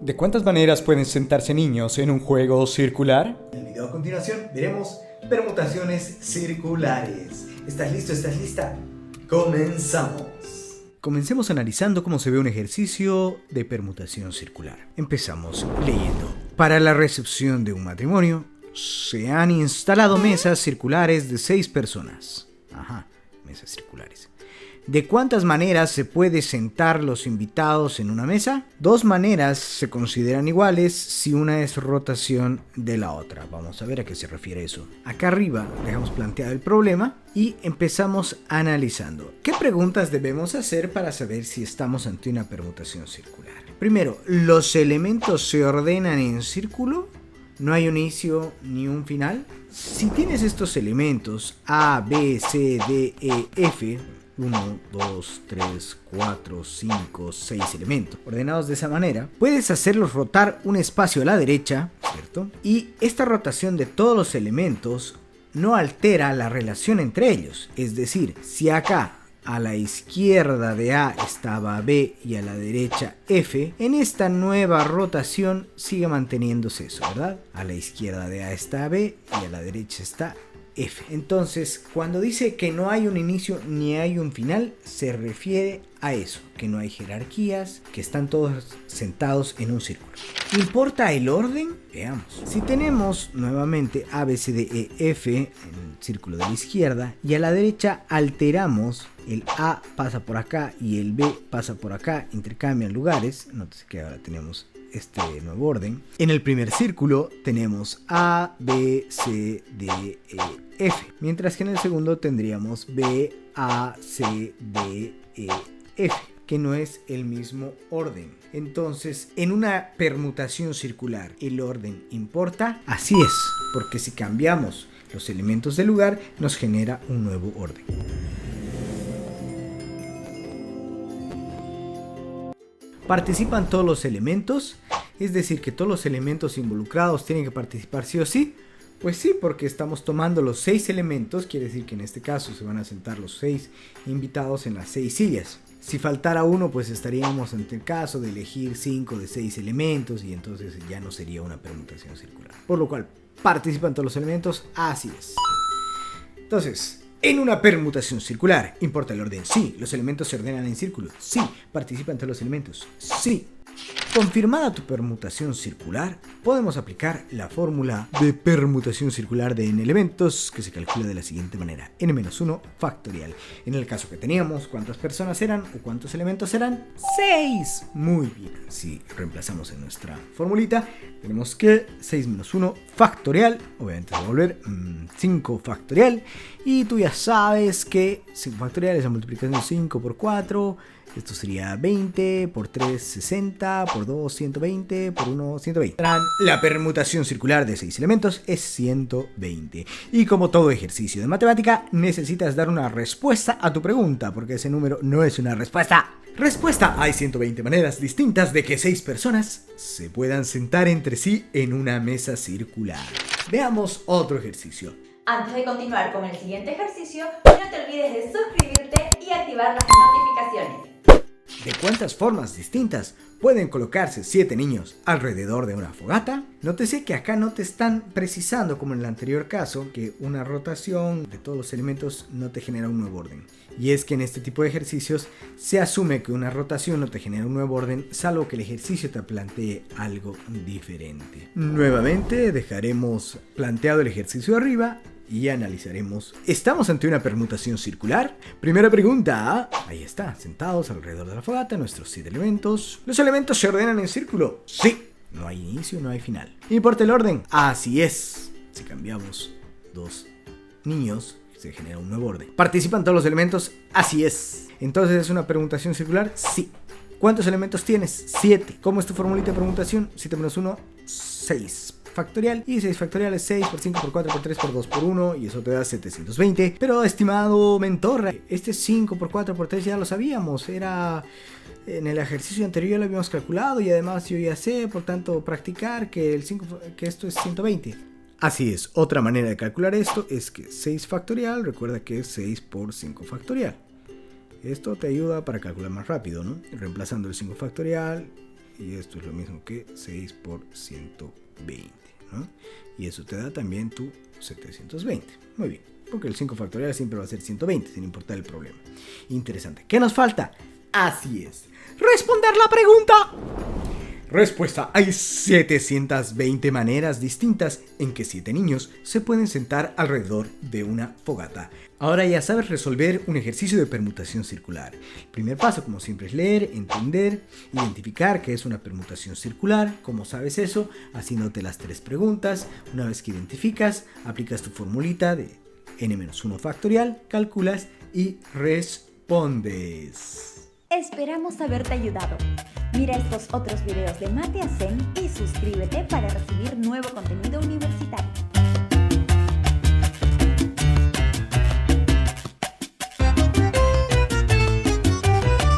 ¿De cuántas maneras pueden sentarse niños en un juego circular? En el video a continuación veremos permutaciones circulares. ¿Estás listo? ¿Estás lista? ¡Comenzamos! Comencemos analizando cómo se ve un ejercicio de permutación circular. Empezamos leyendo. Para la recepción de un matrimonio, se han instalado mesas circulares de 6 personas. Mesas circulares. ¿De cuántas maneras se puede sentar los invitados en una mesa? 2 maneras se consideran iguales si una es rotación de la otra. Vamos a ver a qué se refiere eso. Acá arriba dejamos planteado el problema y empezamos analizando. ¿Qué preguntas debemos hacer para saber si estamos ante una permutación circular? Primero, ¿los elementos se ordenan en círculo? ¿No hay un inicio ni un final? Si tienes estos elementos A, B, C, D, E, F... 1, 2, 3, 4, 5, 6 elementos ordenados de esa manera, puedes hacerlos rotar un espacio a la derecha, ¿cierto? Y esta rotación de todos los elementos no altera la relación entre ellos. Es decir, si acá a la izquierda de A estaba B y a la derecha F, en esta nueva rotación sigue manteniéndose eso, ¿verdad? A la izquierda de A está B y a la derecha está F. Entonces, cuando dice que no hay un inicio ni hay un final, se refiere a eso, que no hay jerarquías, que están todos sentados en un círculo. ¿Importa el orden? Veamos. Si tenemos nuevamente A, B, C, D, E, F en el círculo de la izquierda y a la derecha alteramos, el A pasa por acá y el B pasa por acá, intercambian lugares, nótese que ahora tenemos este nuevo orden. En el primer círculo tenemos A, B, C, D, E, F, mientras que en el segundo tendríamos B, A, C, D, E, F, que no es el mismo orden. Entonces, en una permutación circular, ¿el orden importa? Así es, porque si cambiamos los elementos del lugar, nos genera un nuevo orden. ¿Participan todos los elementos? Es decir, que todos los elementos involucrados tienen que participar sí o sí. Pues sí, porque estamos tomando los 6 elementos, quiere decir que en este caso se van a sentar los 6 invitados en las 6 sillas. Si faltara uno, pues estaríamos ante el caso de elegir 5 de 6 elementos y entonces ya no sería una permutación circular. Por lo cual, ¿participan todos los elementos? Así es. Entonces, en una permutación circular, ¿importa el orden? Sí. ¿Los elementos se ordenan en círculo? Sí. ¿Participan todos los elementos? Sí. Confirmada tu permutación circular, podemos aplicar la fórmula de permutación circular de n elementos, que se calcula de la siguiente manera: n-1 factorial. En el caso que teníamos, ¿cuántas personas eran o cuántos elementos eran? 6. Muy bien. Si reemplazamos en nuestra formulita, tenemos que 6 menos 1 factorial, obviamente se va a volver 5 factorial, y tú ya sabes que 5 factorial es la multiplicación de 5 por 4, esto sería 20, por 3, 60, por 2, 120, por 1, 120. La permutación circular de 6 elementos es 120. Y como todo ejercicio de matemática, necesitas dar una respuesta a tu pregunta, porque ese número no es una respuesta. Respuesta: hay 120 maneras distintas de que 6 personas se puedan sentar entre sí en una mesa circular. Veamos otro ejercicio. Antes de continuar con el siguiente ejercicio, no te olvides de suscribirte y activar las notificaciones. ¿De cuántas formas distintas pueden colocarse 7 niños alrededor de una fogata? Nótese que acá no te están precisando, como en el anterior caso, que una rotación de todos los elementos no te genera un nuevo orden. Y es que en este tipo de ejercicios se asume que una rotación no te genera un nuevo orden, salvo que el ejercicio te plantee algo diferente. Nuevamente dejaremos planteado el ejercicio de arriba y analizaremos. ¿Estamos ante una permutación circular? Primera pregunta. Ahí está, sentados alrededor de la fogata, nuestros 7 elementos. ¿Los elementos se ordenan en círculo? Sí. No hay inicio, no hay final. ¿Importa el orden? Así es. Si cambiamos 2 niños, se genera un nuevo orden. ¿Participan todos los elementos? Así es. ¿Entonces es una permutación circular? Sí. ¿Cuántos elementos tienes? 7. ¿Cómo es tu formulita de permutación? 7 menos 1, 6. Factorial, y 6 factorial es 6 por 5 por 4 por 3 por 2 por 1, y eso te da 720. Pero estimado mentor, este 5 por 4 por 3 ya lo sabíamos, era en el ejercicio anterior ya lo habíamos calculado, y además yo ya sé, por tanto, practicar que esto es 120. Así es, otra manera de calcular esto es que 6 factorial, recuerda que es 6 por 5 factorial. Esto te ayuda para calcular más rápido, ¿no? Reemplazando el 5 factorial y esto es lo mismo que 6 por 120, ¿no? Y eso te da también tu 720. Muy bien, porque el 5 factorial siempre va a ser 120, sin importar el problema. Interesante. ¿Qué nos falta? Así es, responder la pregunta. Respuesta: hay 720 maneras distintas en que 7 niños se pueden sentar alrededor de una fogata. Ahora ya sabes resolver un ejercicio de permutación circular. El primer paso, como siempre, es leer, entender, identificar qué es una permutación circular. ¿Cómo sabes eso? Haciéndote las 3 preguntas. Una vez que identificas, aplicas tu formulita de n-1 factorial, calculas y respondes. Esperamos haberte ayudado. Mira estos otros videos de Mate a Zen y suscríbete para recibir nuevo contenido universitario.